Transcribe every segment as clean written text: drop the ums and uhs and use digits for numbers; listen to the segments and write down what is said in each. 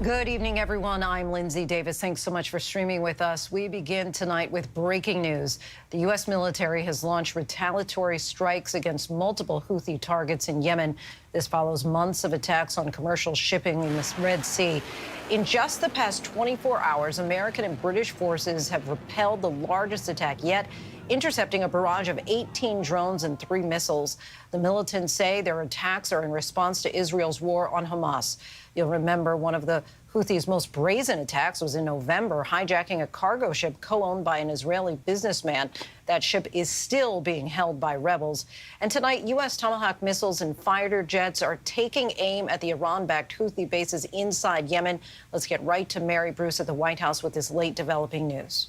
Good evening, everyone. I'm Lindsay Davis. Thanks so much for streaming with us. We begin tonight with breaking news. The U.S. military has launched retaliatory strikes against multiple Houthi targets in Yemen. This follows months of attacks on commercial shipping in the Red Sea. In just the past 24 hours, American and British forces have repelled the largest attack yet, intercepting a barrage of 18 drones and 3 missiles. The militants say their attacks are in response to Israel's war on Hamas. You'll remember one of the Houthis' most brazen attacks was in November, hijacking a cargo ship co-owned by an Israeli businessman. That ship is still being held by rebels. And tonight, U.S. Tomahawk missiles and fighter jets are taking aim at the Iran-backed Houthi bases inside Yemen. Let's get right to Mary Bruce at the White House with this late developing news.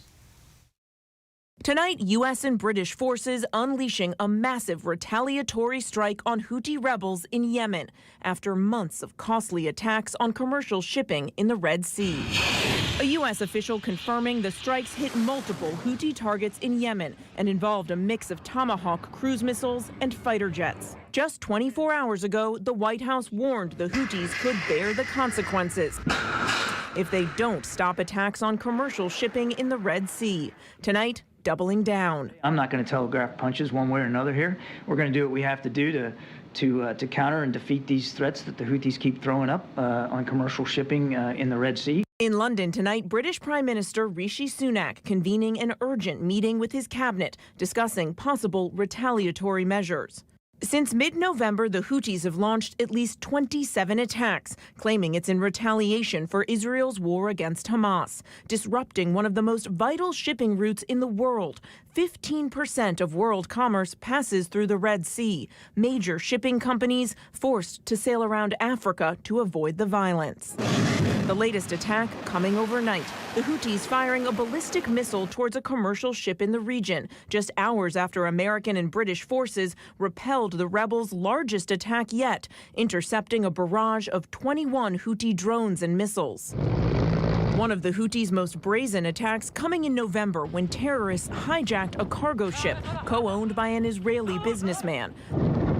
Tonight, U.S. and British forces unleashing a massive retaliatory strike on Houthi rebels in Yemen after months of costly attacks on commercial shipping in the Red Sea. A U.S. official confirming the strikes hit multiple Houthi targets in Yemen and involved a mix of Tomahawk cruise missiles and fighter jets. Just 24 hours ago, the White House warned the Houthis could bear the consequences if they don't stop attacks on commercial shipping in the Red Sea. Tonight, doubling down. I'm not going to telegraph punches one way or another here. We're going to do what we have to do to counter and defeat these threats that the Houthis keep throwing up on commercial shipping in the Red Sea. In London tonight, British Prime Minister Rishi Sunak convening an urgent meeting with his cabinet discussing possible retaliatory measures. Since mid-November, the Houthis have launched at least 27 attacks, claiming it's in retaliation for Israel's war against Hamas, disrupting one of the most vital shipping routes in the world. 15% of world commerce passes through the Red Sea. Major shipping companies forced to sail around Africa to avoid the violence. The latest attack coming overnight, the Houthis firing a ballistic missile towards a commercial ship in the region, just hours after American and British forces repelled the rebels' largest attack yet, intercepting a barrage of 21 Houthi drones and missiles. One of the Houthis' most brazen attacks coming in November when terrorists hijacked a cargo ship co-owned by an Israeli businessman,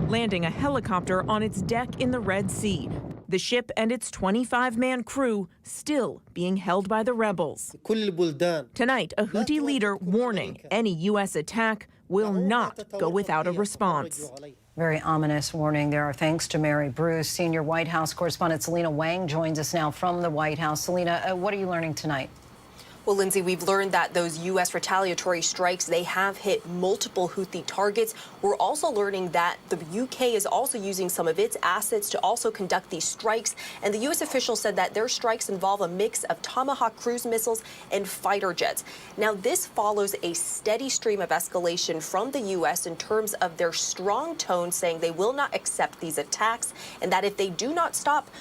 landing a helicopter on its deck in the Red Sea. The ship and its 25-man crew still being held by the rebels. Tonight, a Houthi leader warning any U.S. attack will not go without a response. Very ominous warning there. Thanks to Mary Bruce. Senior White House correspondent Selena Wang joins us now from the White House. Selena, what are you learning tonight? Well, Lindsay, we've learned that those U.S. retaliatory strikes, they have hit multiple Houthi targets. We're also learning that the U.K. is also using some of its assets to also conduct these strikes. And the U.S. official said that their strikes involve a mix of Tomahawk cruise missiles and fighter jets. Now, this follows a steady stream of escalation from the U.S. in terms of their strong tone saying they will not accept these attacks and that if they do not stop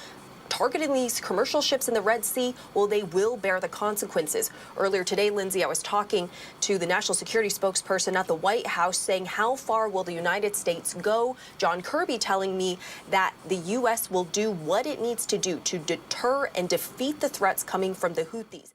targeting these commercial ships in the Red Sea, well, they will bear the consequences. Earlier today, Lindsay, I was talking to the national security spokesperson at the White House saying how far will the United States go? John Kirby telling me that the U.S. will do what it needs to do to deter and defeat the threats coming from the Houthis.